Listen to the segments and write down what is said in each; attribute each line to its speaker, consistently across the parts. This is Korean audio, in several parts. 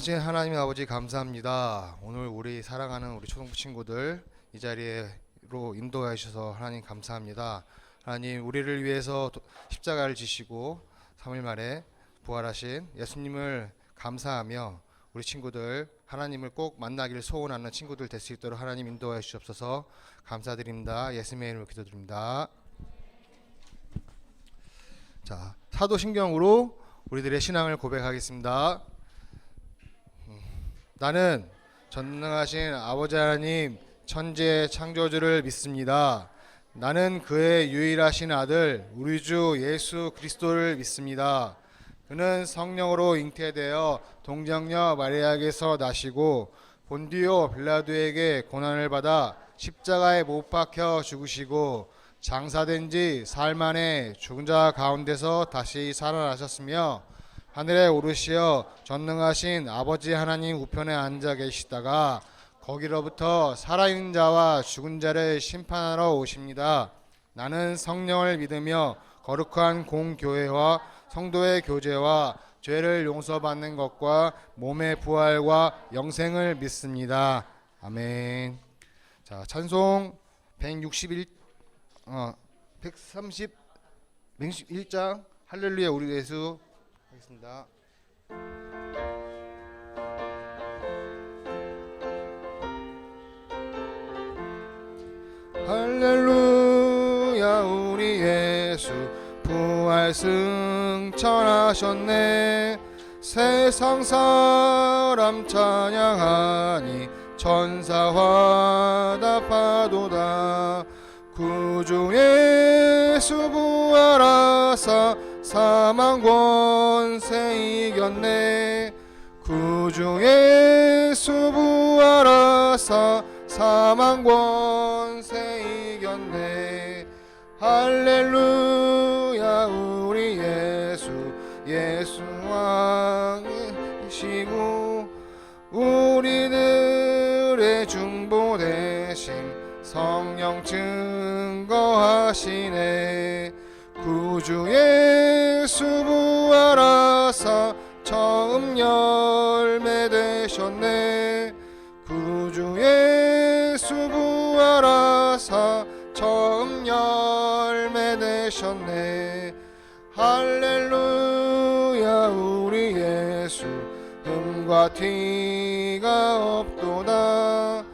Speaker 1: 전능하신 하나님 아버지 감사합니다. 오늘 우리 사랑하는 우리 초등부 친구들 이 자리로 인도해 주셔서 하나님 감사합니다. 하나님 우리를 위해서 십자가를 지시고 3일 만에 부활하신 예수님을 감사하며 우리 친구들 하나님을 꼭 만나기를 소원하는 친구들 될 수 있도록 하나님 인도해 주옵소서. 감사드립니다. 예수님의 이름으로 기도드립니다. 자, 사도신경으로 우리들의 신앙을 고백하겠습니다. 나는 전능하신 아버지 하나님 천지의 창조주를 믿습니다. 나는 그의 유일하신 아들 우리 주 예수 그리스도를 믿습니다. 그는 성령으로 잉태되어 동정녀 마리아에게서 나시고 본디오 빌라도에게 고난을 받아 십자가에 못 박혀 죽으시고 장사된 지 사흘 만에 죽은 자 가운데서 다시 살아나셨으며 하늘에 오르시어 전능하신 아버지 하나님 우편에 앉아 계시다가 거기로부터 살아있는 자와 죽은 자를 심판하러 오십니다. 나는 성령을 믿으며 거룩한 공교회와 성도의 교제와 죄를 용서받는 것과 몸의 부활과 영생을 믿습니다. 아멘. 자, 찬송 131장 할렐루야 우리 예수 하겠습니다. 할렐루야 우리 예수 부활 승천하셨네. 세상 사람 찬양하니 천사 화답하도다. 구주 예수 부활하사 사망 권세 이겼네. 구주 예수 부활하사 사망 권세 이겼네. 할렐루야 우리 예수 왕이시고 우리들의 중보 대신 성령 증거하시네. 구주 예수 부활하사 처음 열매 되셨네. 구주 예수 부활하사 처음 열매 되셨네. 할렐루야 우리 예수 흠과 티가 없도다.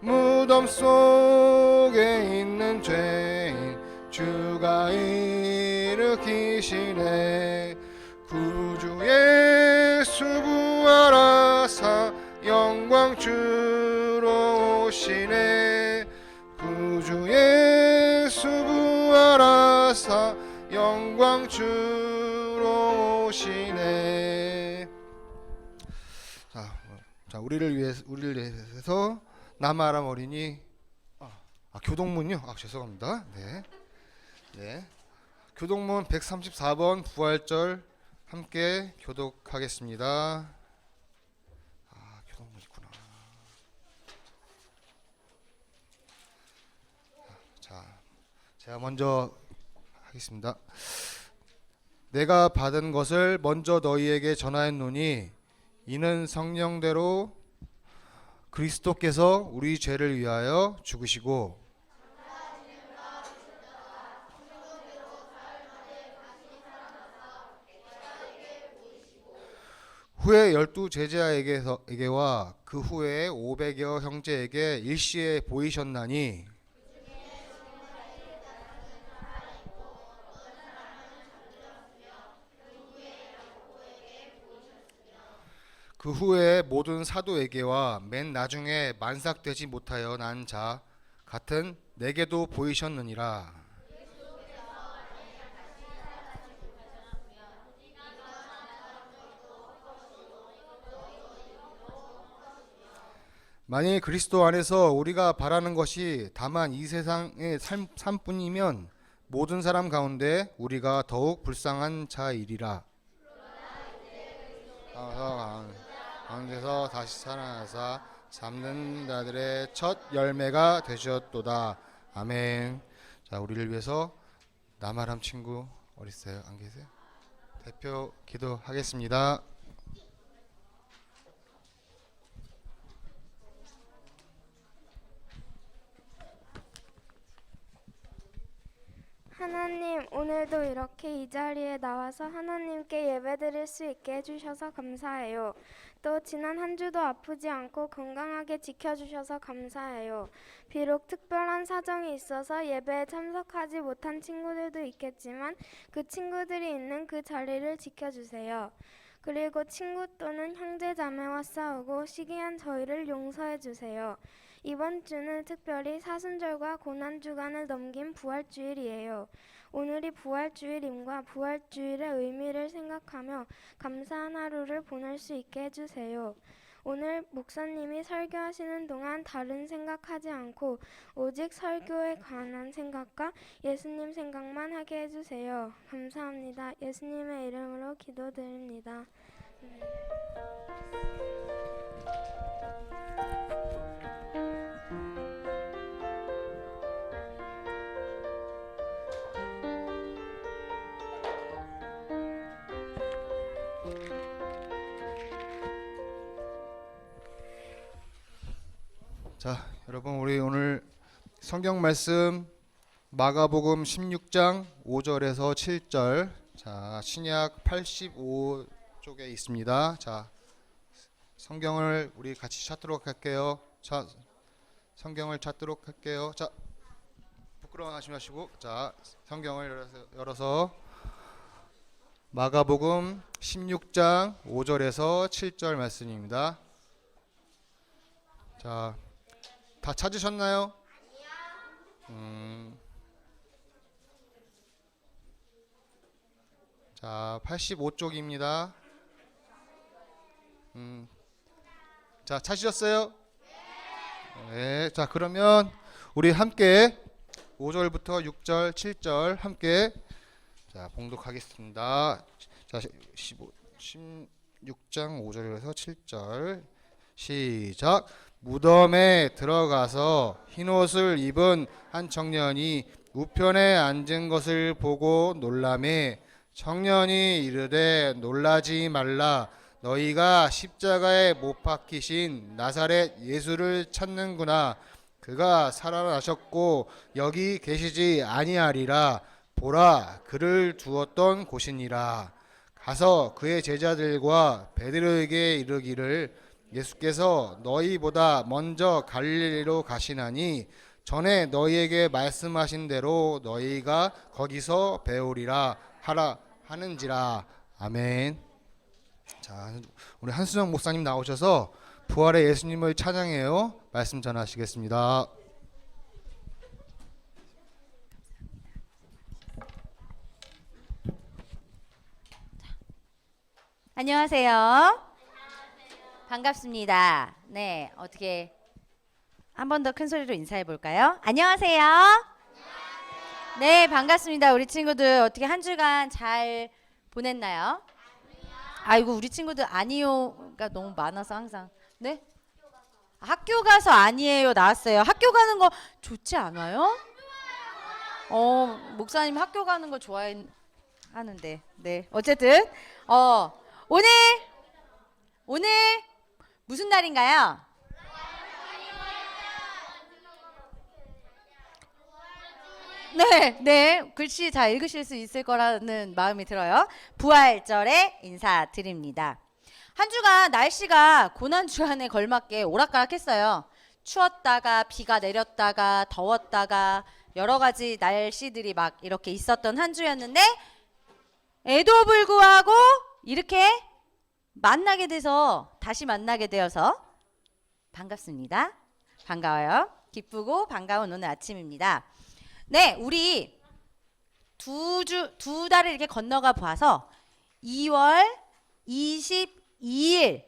Speaker 1: 무덤 속에 있는 죄인 주가 일으키시네. 구주 예수 부활하사 영광 주로 오시네. 구주 예수 부활하사 영광 주로 오시네. 자, 우리를 위해서 남아람 어린이 교동문요. 죄송합니다. 네. 교동문 134번 부활절 함께 교독하겠습니다. 교동문 있구나. 자, 제가 먼저 하겠습니다. 내가 받은 것을 먼저 너희에게 전하였노니 이는 성령대로 그리스도께서 우리 죄를 위하여 죽으시고 후에 12 제자에게와 그 후에 500여 형제에게 일시에 보이셨나니 그 후에 모든 사도에게와 맨 나중에 만삭되지 못하여 난 자 같은 내게도 보이셨느니라. 만일 그리스도 안에서 우리가 바라는 것이 다만 이 세상의 삶뿐이면 모든 사람 가운데 우리가 더욱 불쌍한 자이리라. 가운데서 다시 살아나사 잠든 자들의 첫 열매가 되셨도다. 아멘. 자, 우리를 위해서 남아람 친구 어디 있어요? 안 계세요? 대표 기도하겠습니다.
Speaker 2: 하나님, 오늘도 이렇게 이 자리에 나와서 하나님께 예배드릴 수 있게 해주셔서 감사해요. 또 지난 한 주도 아프지 않고 건강하게 지켜주셔서 감사해요. 비록 특별한 사정이 있어서 예배에 참석하지 못한 친구들도 있겠지만 그 친구들이 있는 그 자리를 지켜주세요. 그리고 친구 또는 형제 자매와 싸우고 시기한 저희를 용서해 주세요. 이번 주는 특별히 사순절과 고난주간을 넘긴 부활주일이에요. 오늘이 부활주일임과 부활주일의 의미를 생각하며 감사한 하루를 보낼 수 있게 해주세요. 오늘 목사님이 설교하시는 동안 다른 생각하지 않고 오직 설교에 관한 생각과 예수님 생각만 하게 해주세요. 감사합니다. 예수님의 이름으로 기도드립니다.
Speaker 1: 자, 여러분 우리 오늘 성경 말씀 마가복음 16장 5절에서 7절. 자, 신약 85쪽에 있습니다. 자, 성경을 우리 같이 찾도록 할게요. 자, 성경을 찾도록 할게요. 자, 부끄러워하지 마시고, 자, 성경을 열어서 마가복음 16장 5절에서 7절 말씀입니다. 자, 다 찾으셨나요? 자, 85쪽입니다. 자, 찾으셨어요? 네. 자, 그러면 우리 함께 5절부터 6절, 7절 함께 자, 봉독하겠습니다. 자, 16장 5절에서 7절 시작. 무덤에 들어가서 흰옷을 입은 한 청년이 우편에 앉은 것을 보고 놀라매 청년이 이르되 놀라지 말라. 너희가 십자가에 못 박히신 나사렛 예수를 찾는구나. 그가 살아나셨고 여기 계시지 아니하리라. 보라, 그를 두었던 곳이니라. 가서 그의 제자들과 베드로에게 이르기를 예수께서 너희보다 먼저 갈릴리로 가시나니 전에 너희에게 말씀하신 대로 너희가 거기서 배우리라 하라 하는지라. 아멘. 자, 우리 한수정 목사님 나오셔서 부활의 예수님을 찬양해요. 말씀 전하시겠습니다.
Speaker 3: 안녕하세요. 반갑습니다. 네, 어떻게 한 번 더 큰 소리로 인사해 볼까요? 안녕하세요. 네, 반갑습니다. 우리 친구들 어떻게 한 주간 잘 보냈나요? 아이고, 우리 친구들 아니요가 너무 많아서 항상. 네? 학교 가서 아니에요 나왔어요. 학교 가는 거 좋지 않아요? 목사님 학교 가는 거 좋아하는데. 네, 어쨌든 오늘 무슨 날인가요? 네, 글씨 잘 읽으실 수 있을 거라는 마음이 들어요. 부활절에 인사드립니다. 한 주간 날씨가 고난주간에 걸맞게 오락가락했어요. 추웠다가 비가 내렸다가 더웠다가 여러 가지 날씨들이 막 이렇게 있었던 한 주였는데 에도 불구하고 이렇게 다시 만나게 되어서 반갑습니다. 반가워요. 기쁘고 반가운 오늘 아침입니다. 네, 우리 두 달을 이렇게 건너가 봐서 2월 22일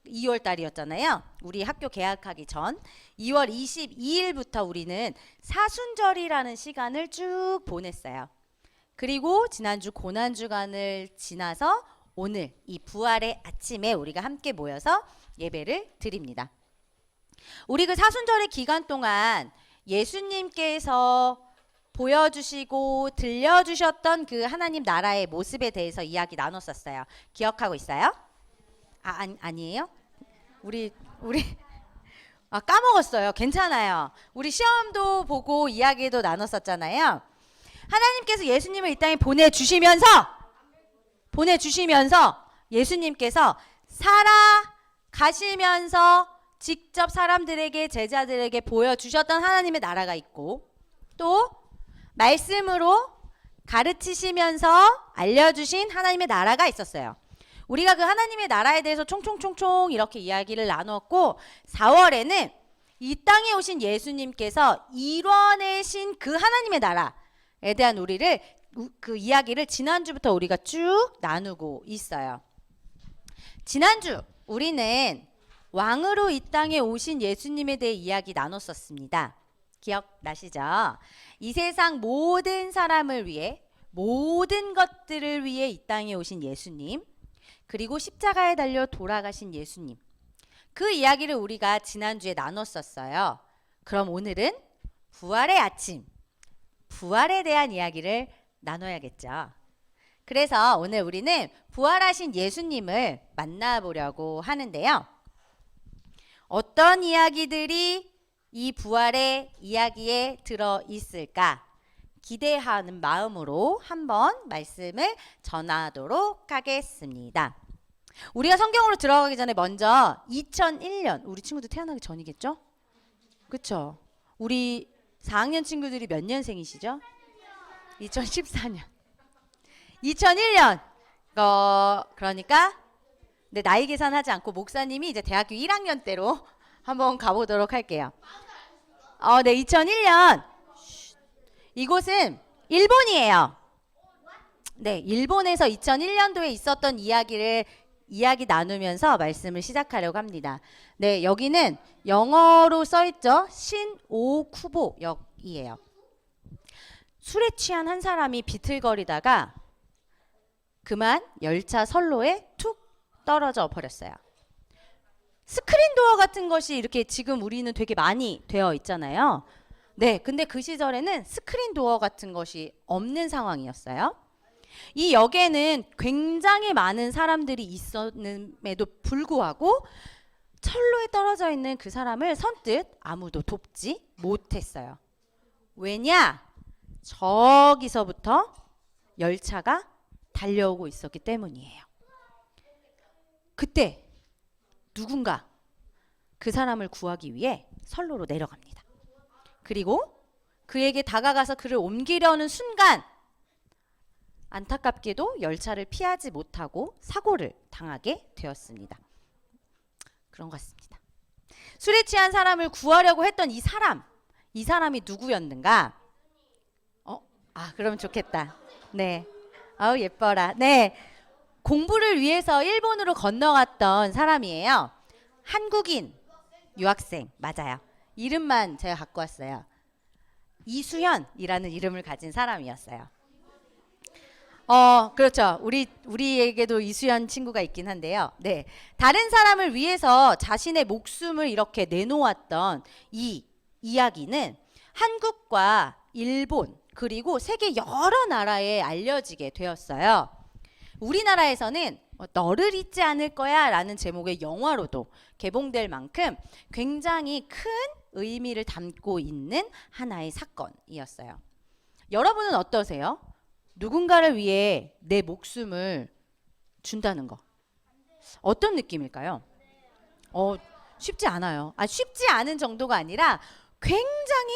Speaker 3: 2월 달이었잖아요. 우리 학교 개학하기 전 2월 22일부터 우리는 사순절이라는 시간을 쭉 보냈어요. 그리고 지난주 고난주간을 지나서 오늘 이 부활의 아침에 우리가 함께 모여서 예배를 드립니다. 우리 그 사순절의 기간 동안 예수님께서 보여주시고 들려주셨던 그 하나님 나라의 모습에 대해서 이야기 나눴었어요. 기억하고 있어요? 아니에요? 우리 까먹었어요. 괜찮아요. 우리 시험도 보고 이야기도 나눴었잖아요. 하나님께서 예수님을 이 땅에 보내주시면서 예수님께서 살아가시면서 직접 사람들에게, 제자들에게 보여주셨던 하나님의 나라가 있고, 또 말씀으로 가르치시면서 알려주신 하나님의 나라가 있었어요. 우리가 그 하나님의 나라에 대해서 총총총총 이렇게 이야기를 나눴고, 4월에는 이 땅에 오신 예수님께서 이뤄내신 그 하나님의 나라에 대한 그 이야기를 지난주부터 우리가 쭉 나누고 있어요. 지난주 우리는 왕으로 이 땅에 오신 예수님에 대해 이야기 나눴었습니다. 기억나시죠? 이 세상 모든 사람을 위해, 모든 것들을 위해 이 땅에 오신 예수님, 그리고 십자가에 달려 돌아가신 예수님, 그 이야기를 우리가 지난주에 나눴었어요. 그럼 오늘은 부활의 아침, 부활에 대한 이야기를 나눠야겠죠. 그래서 오늘 우리는 부활하신 예수님을 만나보려고 하는데요. 어떤 이야기들이 이 부활의 이야기에 들어 있을까 기대하는 마음으로 한번 말씀을 전하도록 하겠습니다. 우리가 성경으로 들어가기 전에 먼저 2001년, 우리 친구들 태어나기 전이겠죠? 그렇죠? 우리 4학년 친구들이 몇 년생이시죠? 2014년. 2001년. 그러니까 나이 계산하지 않고 목사님이 이제 대학교 1학년 때로 한번 가보도록 할게요. 네, 2001년. 이곳은 일본이에요. 네, 일본에서 2001년도에 있었던 이야기 나누면서 말씀을 시작하려고 합니다. 네, 여기는 영어로 써있죠. 신오쿠보역이에요. 술에 취한 한 사람이 비틀거리다가 그만 열차 선로에 툭 떨어져 버렸어요. 스크린 도어 같은 것이 이렇게 지금 우리는 되게 많이 되어 있잖아요. 네, 근데 그 시절에는 스크린 도어 같은 것이 없는 상황이었어요. 이 역에는 굉장히 많은 사람들이 있었음에도 불구하고 철로에 떨어져 있는 그 사람을 선뜻 아무도 돕지 못했어요. 왜냐? 저기서부터 열차가 달려오고 있었기 때문이에요. 그때 누군가 그 사람을 구하기 위해 선로로 내려갑니다. 그리고 그에게 다가가서 그를 옮기려는 순간 안타깝게도 열차를 피하지 못하고 사고를 당하게 되었습니다. 그런 것 같습니다. 술에 취한 사람을 구하려고 했던 이 사람이 누구였는가? 그럼 좋겠다. 네. 아우 예뻐라. 네. 공부를 위해서 일본으로 건너갔던 사람이에요. 한국인 유학생 맞아요. 이름만 제가 갖고 왔어요. 이수현이라는 이름을 가진 사람이었어요. 그렇죠. 우리에게도 이수연 친구가 있긴 한데요. 네. 다른 사람을 위해서 자신의 목숨을 이렇게 내놓았던 이 이야기는 한국과 일본 그리고 세계 여러 나라에 알려지게 되었어요. 우리나라에서는 너를 잊지 않을 거야 라는 제목의 영화로도 개봉될 만큼 굉장히 큰 의미를 담고 있는 하나의 사건이었어요. 여러분은 어떠세요? 누군가를 위해 내 목숨을 준다는 거 어떤 느낌일까요? 쉽지 않아요. 쉽지 않은 정도가 아니라 굉장히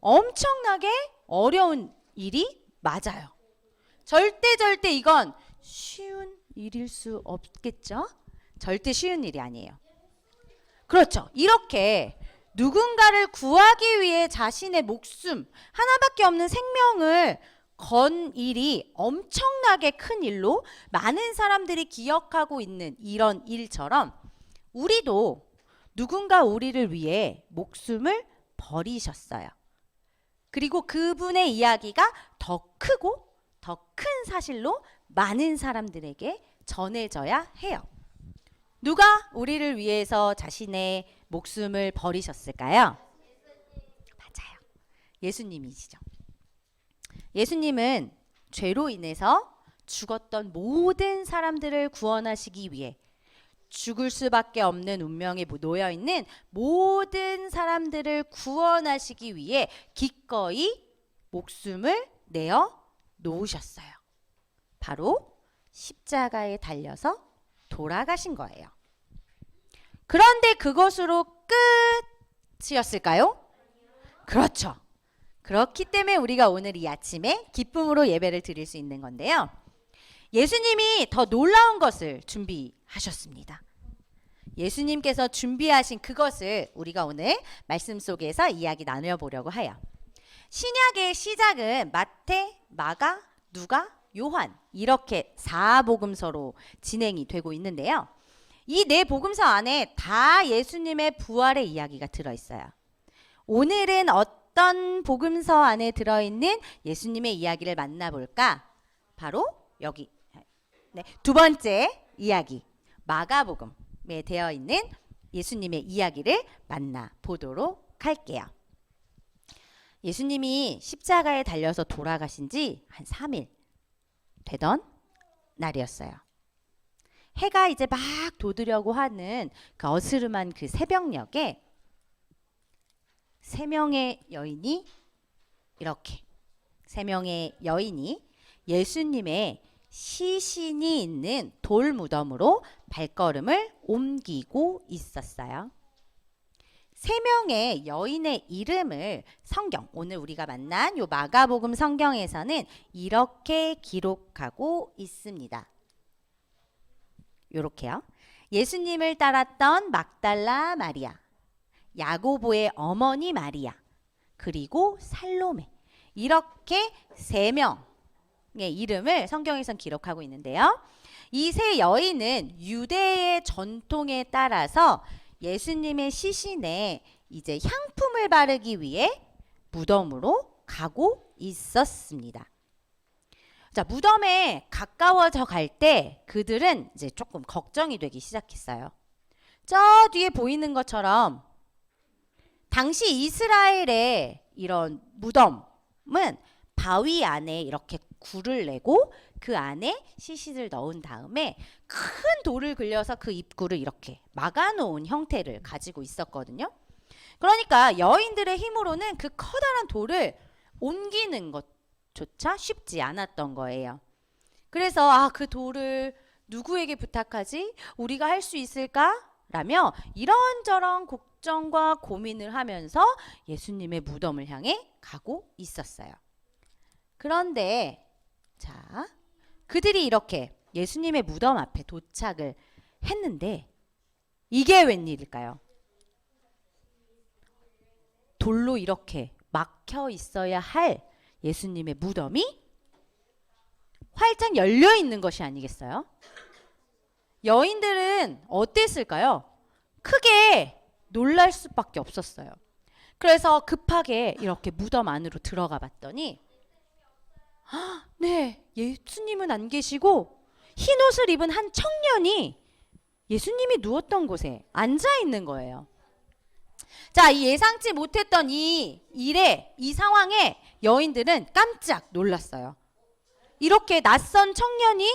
Speaker 3: 엄청나게 어려운 일이 맞아요. 절대 이건 쉬운 일일 수 없겠죠? 절대 쉬운 일이 아니에요. 그렇죠. 이렇게 누군가를 구하기 위해 자신의 목숨 하나밖에 없는 생명을 건 일이 엄청나게 큰 일로 많은 사람들이 기억하고 있는 이런 일처럼 우리도 누군가 우리를 위해 목숨을 버리셨어요. 그리고 그분의 이야기가 더 크고 더 큰 사실로 많은 사람들에게 전해져야 해요. 누가 우리를 위해서 자신의 목숨을 버리셨을까요? 맞아요. 예수님이시죠. 예수님은 죄로 인해서 죽었던 모든 사람들을 구원하시기 위해 죽을 수밖에 없는 운명에 놓여 있는 모든 사람들을 구원하시기 위해 기꺼이 목숨을 내어 놓으셨어요. 바로 십자가에 달려서 돌아가신 거예요. 그런데 그것으로 끝이었을까요? 그렇죠. 그렇기 때문에 우리가 오늘 이 아침에 기쁨으로 예배를 드릴 수 있는 건데요. 예수님이 더 놀라운 것을 준비하셨습니다. 예수님께서 준비하신 그것을 우리가 오늘 말씀 속에서 이야기 나눠보려고 해요. 신약의 시작은 마태, 마가, 누가, 요한 이렇게 4복음서로 진행이 되고 있는데요. 이 네 복음서 안에 다 예수님의 부활의 이야기가 들어있어요. 오늘은 어떤 복음서 안에 들어있는 예수님의 이야기를 만나볼까? 바로 여기 두 번째 이야기 마가복음에 되어 있는 예수님의 이야기를 만나보도록 할게요. 예수님이 십자가에 달려서 돌아가신 지 한 3일 되던 날이었어요. 해가 이제 막 돋으려고 하는 그 어스름한 그 새벽녘에 세 명의 여인이 예수님의 시신이 있는 돌 무덤으로 발걸음을 옮기고 있었어요. 세 명의 여인의 이름을 성경, 오늘 우리가 만난 요 마가복음 성경에서는 이렇게 기록하고 있습니다. 요렇게요. 예수님을 따랐던 막달라 마리아, 야고보의 어머니 마리아, 그리고 살로메. 이렇게 세 명의 이름을 성경에선 기록하고 있는데요. 이 세 여인은 유대의 전통에 따라서 예수님의 시신에 이제 향품을 바르기 위해 무덤으로 가고 있었습니다. 자, 무덤에 가까워져 갈 때 그들은 이제 조금 걱정이 되기 시작했어요. 저 뒤에 보이는 것처럼 당시 이스라엘의 이런 무덤은 바위 안에 이렇게 굴을 내고 그 안에 시신을 넣은 다음에 큰 돌을 굴려서 그 입구를 이렇게 막아놓은 형태를 가지고 있었거든요. 그러니까 여인들의 힘으로는 그 커다란 돌을 옮기는 것조차 쉽지 않았던 거예요. 그래서 그 돌을 누구에게 부탁하지? 우리가 할 수 있을까? 라며 이런저런 걱정과 고민을 하면서 예수님의 무덤을 향해 가고 있었어요. 그런데 자, 그들이 이렇게 예수님의 무덤 앞에 도착을 했는데 이게 웬일일까요? 돌로 이렇게 막혀 있어야 할 예수님의 무덤이 활짝 열려 있는 것이 아니겠어요? 여인들은 어땠을까요? 크게 놀랄 수밖에 없었어요. 그래서 급하게 이렇게 무덤 안으로 들어가 봤더니 네, 예수님은 안 계시고 흰 옷을 입은 한 청년이 예수님이 누웠던 곳에 앉아 있는 거예요. 자, 이 예상치 못했던 이 상황에 여인들은 깜짝 놀랐어요. 이렇게 낯선 청년이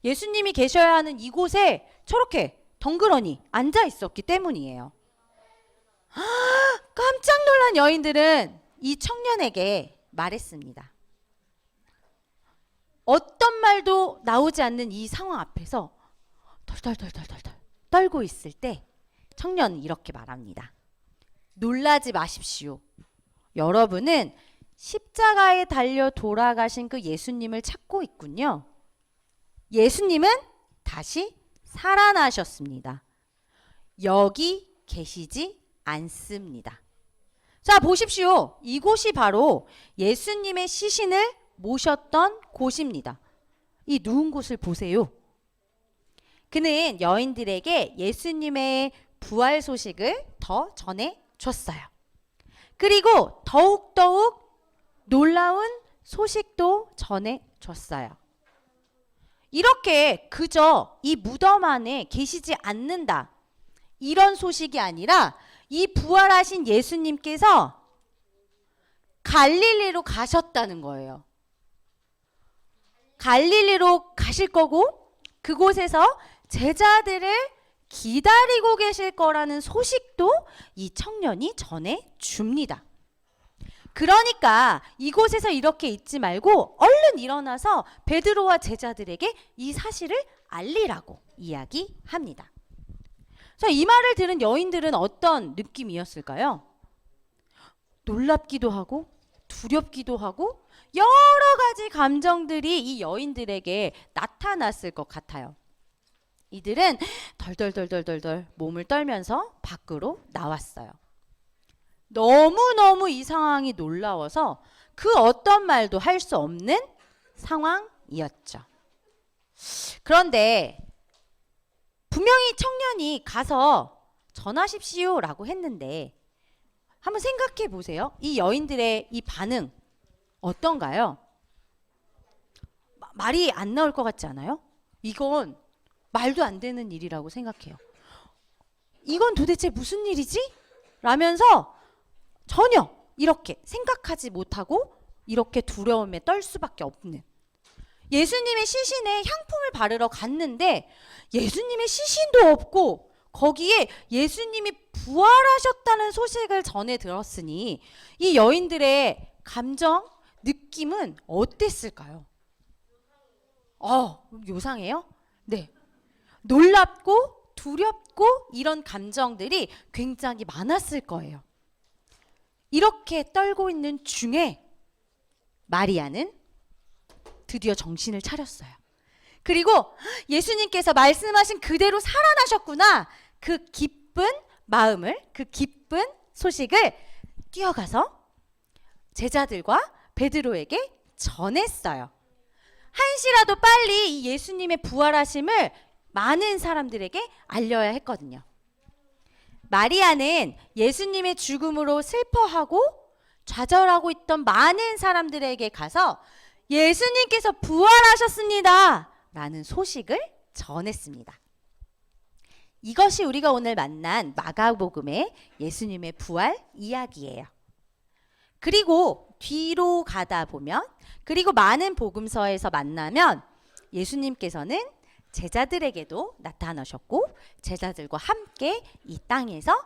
Speaker 3: 예수님이 계셔야 하는 이곳에 저렇게 덩그러니 앉아 있었기 때문이에요. 깜짝 놀란 여인들은 이 청년에게 말했습니다. 어떤 말도 나오지 않는 이 상황 앞에서 덜덜덜덜덜 떨고 있을 때 청년은 이렇게 말합니다. 놀라지 마십시오. 여러분은 십자가에 달려 돌아가신 그 예수님을 찾고 있군요. 예수님은 다시 살아나셨습니다. 여기 계시지 않습니다. 자, 보십시오. 이곳이 바로 예수님의 시신을 모셨던 곳입니다. 이 누운 곳을 보세요. 그는 여인들에게 예수님의 부활 소식을 더 전해줬어요. 그리고 더욱더욱 놀라운 소식도 전해줬어요. 이렇게 그저 이 무덤 안에 계시지 않는다, 이런 소식이 아니라 이 부활하신 예수님께서 갈릴리로 가셨다는 거예요. 갈릴리로 가실 거고 그곳에서 제자들을 기다리고 계실 거라는 소식도 이 청년이 전해 줍니다. 그러니까 이곳에서 이렇게 있지 말고 얼른 일어나서 베드로와 제자들에게 이 사실을 알리라고 이야기합니다. 자, 이 말을 들은 여인들은 어떤 느낌이었을까요? 놀랍기도 하고 두렵기도 하고 여러 가지 감정들이 이 여인들에게 나타났을 것 같아요. 이들은 덜덜덜덜덜 몸을 떨면서 밖으로 나왔어요. 너무너무 이 상황이 놀라워서 그 어떤 말도 할 수 없는 상황이었죠. 그런데 분명히 청년이 가서 전하십시오라고 했는데 한번 생각해 보세요. 이 여인들의 이 반응 어떤가요? 말이 안 나올 것 같지 않아요? 이건 말도 안 되는 일이라고 생각해요. 이건 도대체 무슨 일이지? 라면서 전혀 이렇게 생각하지 못하고 이렇게 두려움에 떨 수밖에 없는, 예수님의 시신에 향품을 바르러 갔는데 예수님의 시신도 없고 거기에 예수님이 부활하셨다는 소식을 전해 들었으니 이 여인들의 감정, 느낌은 어땠을까요? 요상해요? 네. 놀랍고 두렵고 이런 감정들이 굉장히 많았을 거예요. 이렇게 떨고 있는 중에 마리아는 드디어 정신을 차렸어요. 그리고 예수님께서 말씀하신 그대로 살아나셨구나. 그 기쁜 마음을, 그 기쁜 소식을 뛰어가서 제자들과 베드로에게 전했어요. 한시라도 빨리 이 예수님의 부활하심을 많은 사람들에게 알려야 했거든요. 마리아는 예수님의 죽음으로 슬퍼하고 좌절하고 있던 많은 사람들에게 가서 예수님께서 부활하셨습니다 라는 소식을 전했습니다. 이것이 우리가 오늘 만난 마가복음의 예수님의 부활 이야기예요. 그리고 뒤로 가다 보면, 그리고 많은 복음서에서 만나면 예수님께서는 제자들에게도 나타나셨고 제자들과 함께 이 땅에서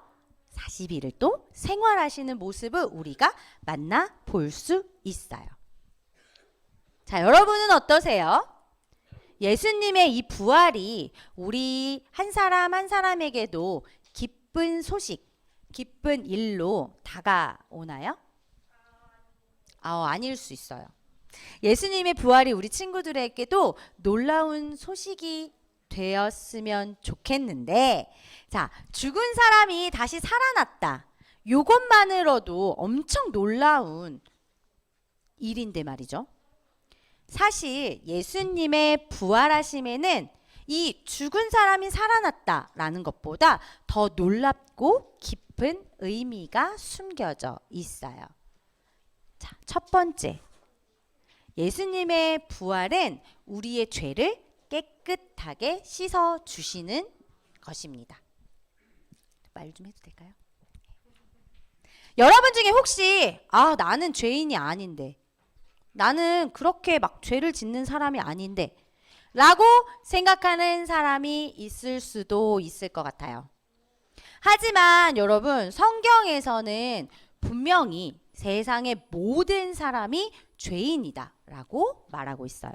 Speaker 3: 40일을 또 생활하시는 모습을 우리가 만나볼 수 있어요. 자, 여러분은 어떠세요? 예수님의 이 부활이 우리 한 사람 한 사람에게도 기쁜 소식, 기쁜 일로 다가오나요? 아닐 수 있어요. 예수님의 부활이 우리 친구들에게도 놀라운 소식이 되었으면 좋겠는데, 자, 죽은 사람이 다시 살아났다. 요것만으로도 엄청 놀라운 일인데 말이죠. 사실 예수님의 부활하심에는 이 죽은 사람이 살아났다라는 것보다 더 놀랍고 깊은 의미가 숨겨져 있어요. 자, 첫 번째. 예수님의 부활은 우리의 죄를 깨끗하게 씻어 주시는 것입니다. 말 좀 해도 될까요? 여러분 중에 혹시 나는 죄인이 아닌데, 나는 그렇게 막 죄를 짓는 사람이 아닌데 라고 생각하는 사람이 있을 수도 있을 것 같아요. 하지만 여러분, 성경에서는 분명히 세상의 모든 사람이 죄인이다 라고 말하고 있어요.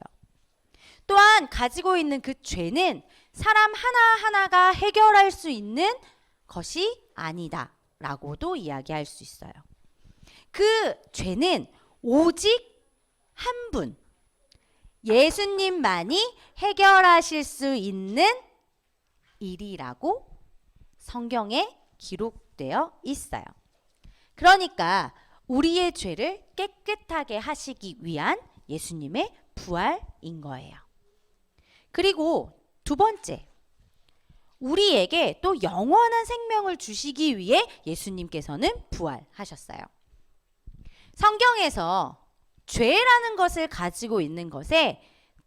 Speaker 3: 또한 가지고 있는 그 죄는 사람 하나하나가 해결할 수 있는 것이 아니다 라고도 이야기할 수 있어요. 그 죄는 오직 한 분, 예수님만이 해결하실 수 있는 일이라고 성경에 기록되어 있어요. 그러니까 우리의 죄를 깨끗하게 하시기 위한 예수님의 부활인 거예요. 그리고 두 번째, 우리에게 또 영원한 생명을 주시기 위해 예수님께서는 부활하셨어요. 성경에서 죄라는 것을 가지고 있는 것에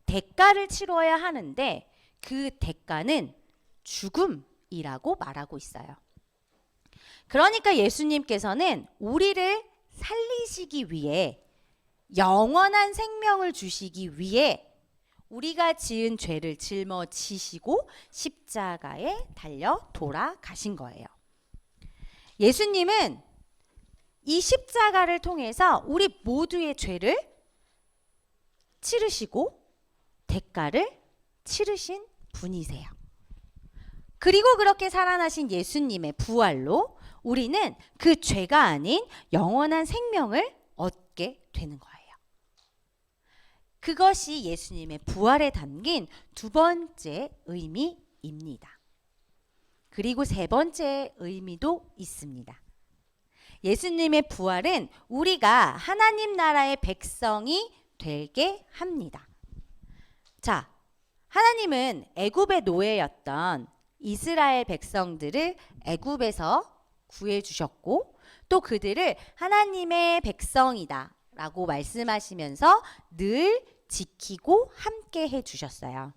Speaker 3: 대가를 치러야 하는데 그 대가는 죽음이라고 말하고 있어요. 그러니까 예수님께서는 우리를 살리시기 위해, 영원한 생명을 주시기 위해 우리가 지은 죄를 짊어지시고 십자가에 달려 돌아가신 거예요. 예수님은 이 십자가를 통해서 우리 모두의 죄를 치르시고 대가를 치르신 분이세요. 그리고 그렇게 살아나신 예수님의 부활로 우리는 그 죄가 아닌 영원한 생명을 얻게 되는 거예요. 그것이 예수님의 부활에 담긴 두 번째 의미입니다. 그리고 세 번째 의미도 있습니다. 예수님의 부활은 우리가 하나님 나라의 백성이 되게 합니다. 자, 하나님은 애굽의 노예였던 이스라엘 백성들을 애굽에서 구해 주셨고 또 그들을 하나님의 백성이다 라고 말씀하시면서 늘 지키고 함께 해 주셨어요.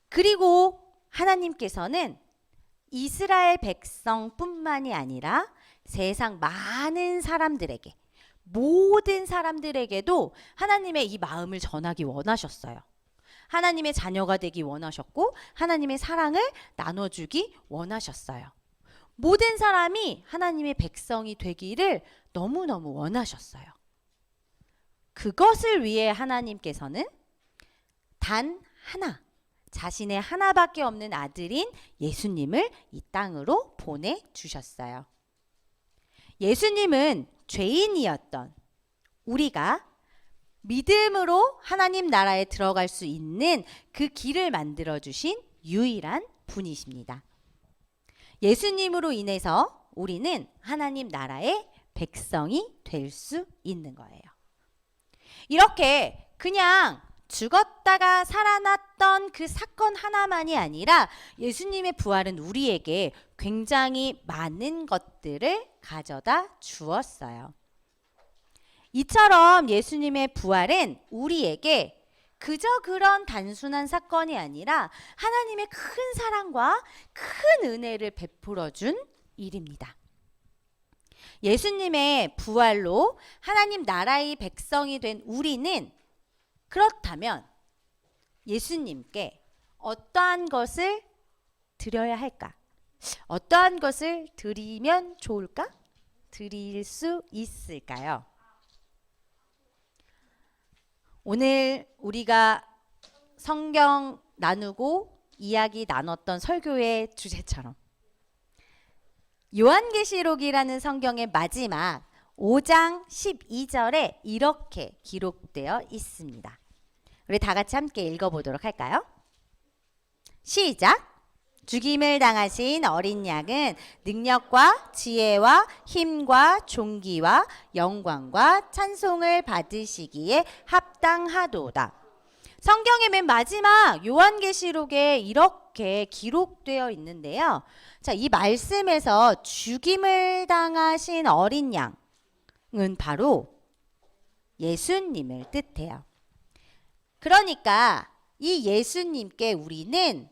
Speaker 3: 그리고 하나님께서는 이스라엘 백성뿐만이 아니라 세상 많은 사람들에게, 모든 사람들에게도 하나님의 이 마음을 전하기 원하셨어요. 하나님의 자녀가 되기 원하셨고 하나님의 사랑을 나눠주기 원하셨어요. 모든 사람이 하나님의 백성이 되기를 너무너무 원하셨어요. 그것을 위해 하나님께서는 단 하나, 자신의 하나밖에 없는 아들인 예수님을 이 땅으로 보내주셨어요. 예수님은 죄인이었던 우리가 믿음으로 하나님 나라에 들어갈 수 있는 그 길을 만들어주신 유일한 분이십니다. 예수님으로 인해서 우리는 하나님 나라의 백성이 될 수 있는 거예요. 이렇게 그냥 죽었다가 살아났던 그 사건 하나만이 아니라 예수님의 부활은 우리에게 굉장히 많은 것들을 가져다 주었어요. 이처럼 예수님의 부활은 우리에게 그저 그런 단순한 사건이 아니라 하나님의 큰 사랑과 큰 은혜를 베풀어 준 일입니다. 예수님의 부활로 하나님 나라의 백성이 된 우리는 그렇다면 예수님께 어떠한 것을 드려야 할까? 어떠한 것을 드리면 좋을까? 드릴 수 있을까요? 오늘 우리가 성경 나누고 이야기 나눴던 설교의 주제처럼 요한계시록이라는 성경의 마지막 5장 12절에 이렇게 기록되어 있습니다. 우리 다 같이 함께 읽어보도록 할까요? 시작! 죽임을 당하신 어린 양은 능력과 지혜와 힘과 존귀와 영광과 찬송을 받으시기에 합당하도다. 성경의 맨 마지막 요한계시록에 이렇게 기록되어 있는데요. 자, 이 말씀에서 죽임을 당하신 어린 양은 바로 예수님을 뜻해요. 그러니까 이 예수님께 우리는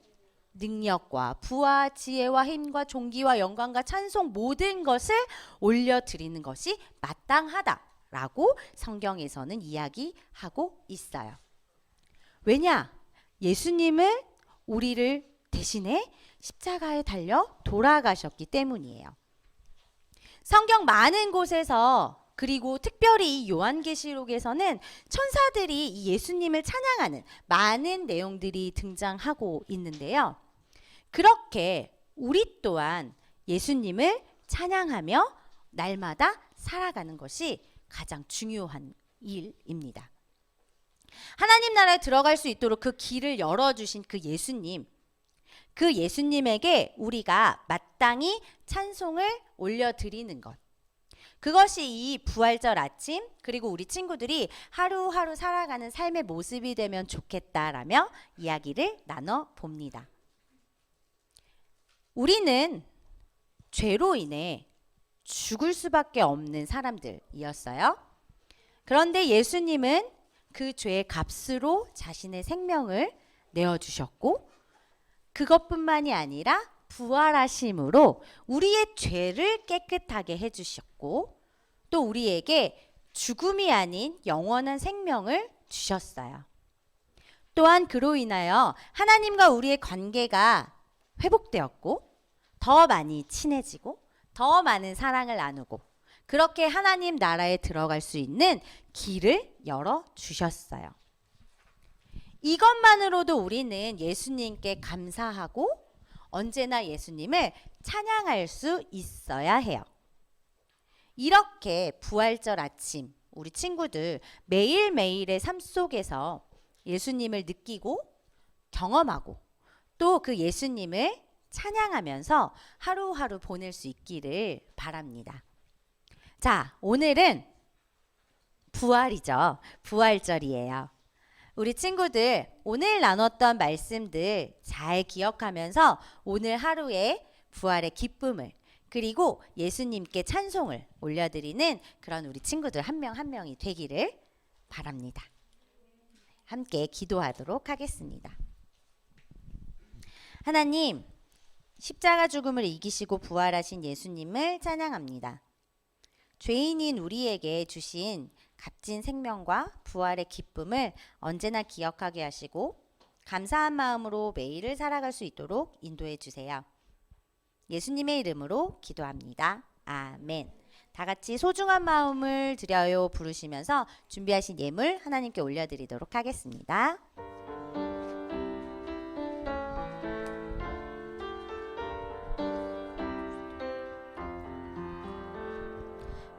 Speaker 3: 능력과 부와 지혜와 힘과 존귀와 영광과 찬송 모든 것을 올려드리는 것이 마땅하다라고 성경에서는 이야기하고 있어요. 왜냐? 예수님은 우리를 대신해 십자가에 달려 돌아가셨기 때문이에요. 성경 많은 곳에서 그리고 특별히 요한계시록에서는 천사들이 이 예수님을 찬양하는 많은 내용들이 등장하고 있는데요. 그렇게 우리 또한 예수님을 찬양하며 날마다 살아가는 것이 가장 중요한 일입니다. 하나님 나라에 들어갈 수 있도록 그 길을 열어주신 그 예수님, 그 예수님에게 우리가 마땅히 찬송을 올려드리는 것, 그것이 이 부활절 아침 그리고 우리 친구들이 하루하루 살아가는 삶의 모습이 되면 좋겠다라며 이야기를 나눠봅니다. 우리는 죄로 인해 죽을 수밖에 없는 사람들이었어요. 그런데 예수님은 그 죄의 값으로 자신의 생명을 내어주셨고 그것뿐만이 아니라 부활하심으로 우리의 죄를 깨끗하게 해주셨고 또 우리에게 죽음이 아닌 영원한 생명을 주셨어요. 또한 그로 인하여 하나님과 우리의 관계가 회복되었고 더 많이 친해지고 더 많은 사랑을 나누고 그렇게 하나님 나라에 들어갈 수 있는 길을 열어 주셨어요. 이것만으로도 우리는 예수님께 감사하고 언제나 예수님을 찬양할 수 있어야 해요. 이렇게 부활절 아침 우리 친구들 매일매일의 삶 속에서 예수님을 느끼고 경험하고 또 그 예수님을 찬양하면서 하루하루 보낼 수 있기를 바랍니다. 자, 오늘은 부활이죠. 부활절이에요. 우리 친구들 오늘 나눴던 말씀들 잘 기억하면서 오늘 하루의 부활의 기쁨을 그리고 예수님께 찬송을 올려드리는 그런 우리 친구들 한 명 한 명이 되기를 바랍니다. 함께 기도하도록 하겠습니다. 하나님, 십자가 죽음을 이기시고 부활하신 예수님을 찬양합니다. 죄인인 우리에게 주신 값진 생명과 부활의 기쁨을 언제나 기억하게 하시고 감사한 마음으로 매일을 살아갈 수 있도록 인도해 주세요. 예수님의 이름으로 기도합니다. 아멘. 다 같이 소중한 마음을 드려요 부르시면서 준비하신 예물 하나님께 올려드리도록 하겠습니다.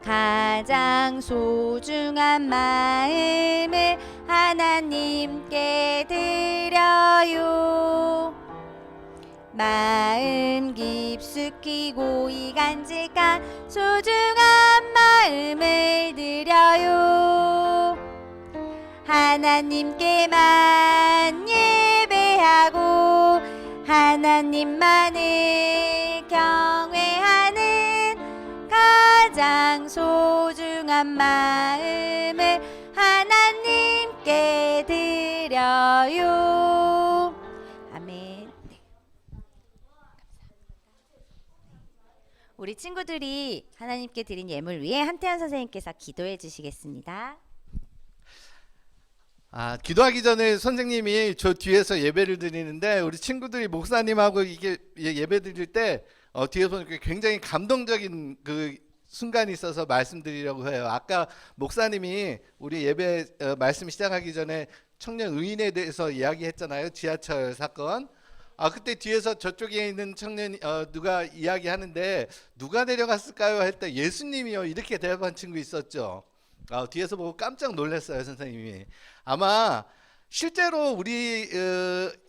Speaker 3: 가장 소중한 마음을 하나님께 드려요. 마음 깊숙이 고이 간직한 소중한 마음을 드려요. 하나님께만 예배하고 하나님만을 경외하는 가장 소중한 마음을 하나님께 드려요. 아멘. 우리 친구들이 하나님께 드린 예물 위해 한태현 선생님께서 기도해 주시겠습니다.
Speaker 4: 기도하기 전에 선생님이 저 뒤에서 예배를 드리는데 우리 친구들이 목사님하고 이게 예배 드릴 때 뒤에서 보니까 굉장히 감동적인 그 순간이 있어서 말씀드리려고 해요. 아까 목사님이 우리 예배 말씀 시작하기 전에 청년 의인에 대해서 이야기했잖아요. 지하철 사건. 그때 뒤에서 저쪽에 있는 청년 누가 이야기하는데 누가 내려갔을까요? 할 때 예수님이요. 이렇게 대답한 친구 있었죠. 뒤에서 보고 깜짝 놀랐어요, 선생님이. 아마 실제로 우리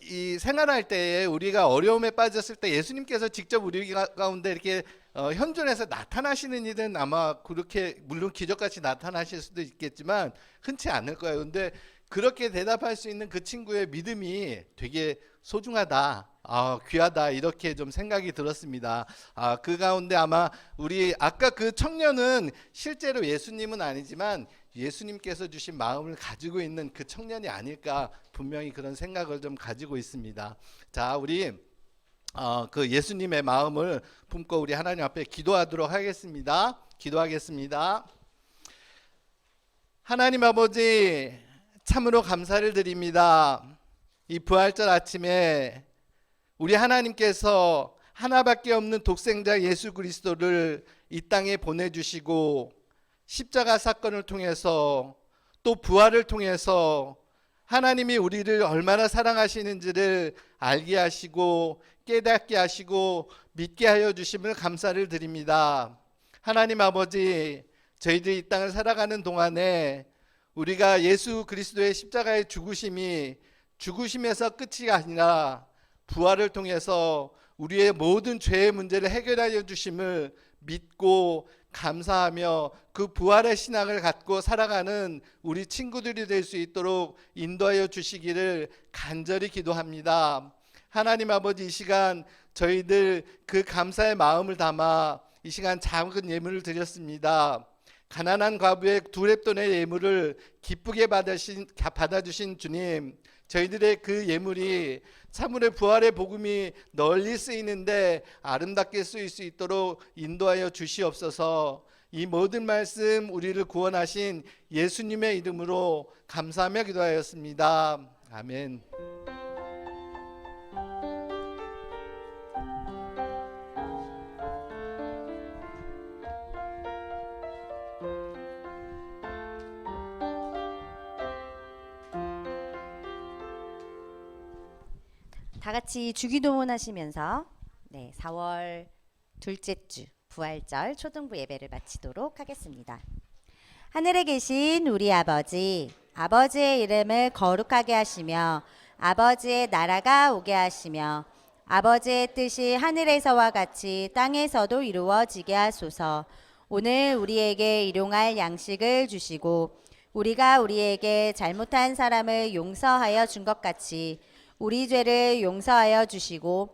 Speaker 4: 이 생활할 때에 우리가 어려움에 빠졌을 때 예수님께서 직접 우리 가운데 이렇게 현존해서 나타나시는 일은 아마 그렇게 물론 기적같이 나타나실 수도 있겠지만 흔치 않을 거예요. 근데 그렇게 대답할 수 있는 그 친구의 믿음이 되게 소중하다, 귀하다 이렇게 좀 생각이 들었습니다. 그 가운데 아마 우리 아까 그 청년은 실제로 예수님은 아니지만 예수님께서 주신 마음을 가지고 있는 그 청년이 아닐까 분명히 그런 생각을 좀 가지고 있습니다. 자, 우리 그 예수님의 마음을 품고 우리 하나님 앞에 기도하도록 하겠습니다. 기도하겠습니다. 하나님 아버지, 참으로 감사를 드립니다. 이 부활절 아침에 우리 하나님께서 하나밖에 없는 독생자 예수 그리스도를 이 땅에 보내주시고 십자가 사건을 통해서 또 부활을 통해서 하나님이 우리를 얼마나 사랑하시는지를 알게 하시고 깨닫게 하시고 믿게 하여 주심을 감사를 드립니다. 하나님 아버지, 저희들이 이 땅을 살아가는 동안에 우리가 예수 그리스도의 십자가의 죽으심에서 끝이 아니라 부활을 통해서 우리의 모든 죄의 문제를 해결하여 주심을 믿고 감사하며 그 부활의 신앙을 갖고 살아가는 우리 친구들이 될 수 있도록 인도하여 주시기를 간절히 기도합니다. 하나님 아버지, 이 시간 저희들 그 감사의 마음을 담아 이 시간 작은 예물을 드렸습니다. 가난한 과부의 2렙돈의 예물을 기쁘게 받아주신 주님, 저희들의 그 예물이 참으로 부활의 복음이 널리 쓰이는데 아름답게 쓰일 수 있도록 인도하여 주시옵소서. 이 모든 말씀 우리를 구원하신 예수님의 이름으로 감사하며 기도하였습니다. 아멘.
Speaker 3: 다 같이 주기도문 하시면서 4월 둘째 주 부활절 초등부 예배를 마치도록 하겠습니다. 하늘에 계신 우리 아버지, 아버지의 이름을 거룩하게 하시며 아버지의 나라가 오게 하시며 아버지의 뜻이 하늘에서와 같이 땅에서도 이루어지게 하소서. 오늘 우리에게 일용할 양식을 주시고 우리가 우리에게 잘못한 사람을 용서하여 준 것 같이 우리 죄를 용서하여 주시고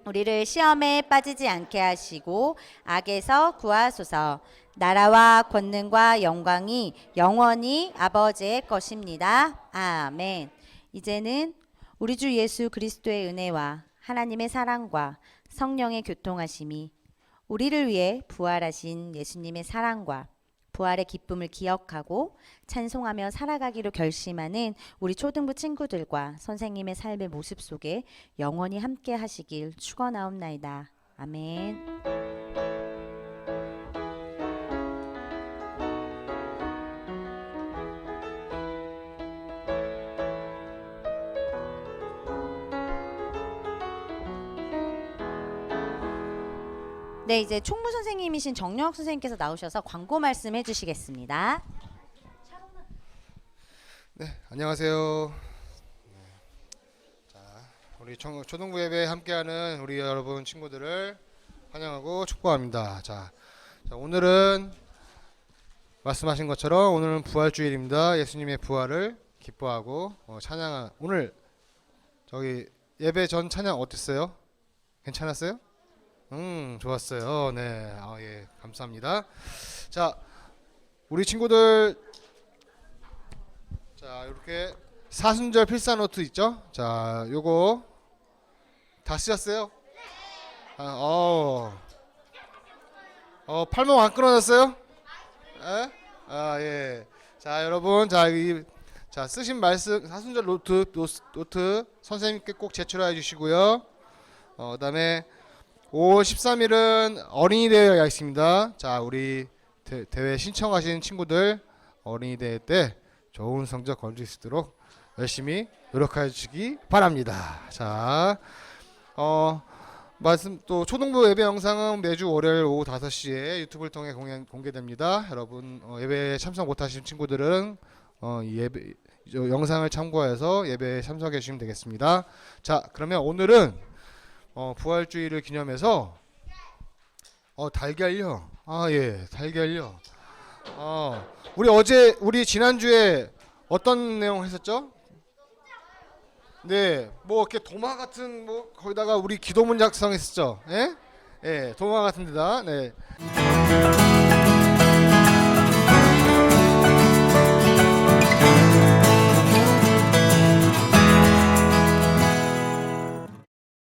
Speaker 3: 우리를 시험에 빠지지 않게 하시고 악에서 구하소서. 나라와 권능과 영광이 영원히 아버지의 것입니다. 아멘. 이제는 우리 주 예수 그리스도의 은혜와 하나님의 사랑과 성령의 교통하심이 우리를 위해 부활하신 예수님의 사랑과 부활의 기쁨을 기억하고 찬송하며 살아가기로 결심하는 우리 초등부 친구들과 선생님의 삶의 모습 속에 영원히 함께 하시길 축원하옵나이다. 아멘. 네, 이제 총무 선생님이신 정영학 선생님께서 나오셔서 광고 말씀해 주시겠습니다.
Speaker 1: 네, 안녕하세요. 자, 우리 초등부 예배에 함께하는 우리 여러분 친구들을 환영하고 축복합니다. 자, 오늘은 말씀하신 것처럼 오늘은 부활주일입니다. 예수님의 부활을 기뻐하고 찬양한 오늘 저기 예배 전 찬양 어땠어요? 괜찮았어요? 좋았어요. 네, 예, 감사합니다. 자, 우리 친구들, 자, 이렇게 사순절 필사 노트 있죠? 자, 요거 다 쓰셨어요? 팔목 안 끊어졌어요? 에? 예. 자, 여러분, 자, 쓰신 말씀 사순절 노트 선생님께 꼭 제출해 주시고요. 그다음에 5월 13일은 어린이 대회가 있습니다. 자, 우리 대회 신청하신 친구들 어린이 대회 때 좋은 성적 거둘 수 있도록 열심히 노력해 주시기 바랍니다. 자, 말씀 또 초등부 예배 영상은 매주 월요일 오후 5시에 유튜브를 통해 공개됩니다. 여러분 예배에 참석 못하신 친구들은 이 예배 영상을 참고해서 예배에 참석해 주시면 되겠습니다. 자, 그러면 오늘은 부활주의를 기념해서 달걀요. 예, 달걀요. 우리 지난주에 어떤 내용 했었죠? 네, 뭐 이렇게 도마 같은 뭐 거기다가 우리 기도문 작성했었죠. 예? 예, 도마 같은 데다. 네.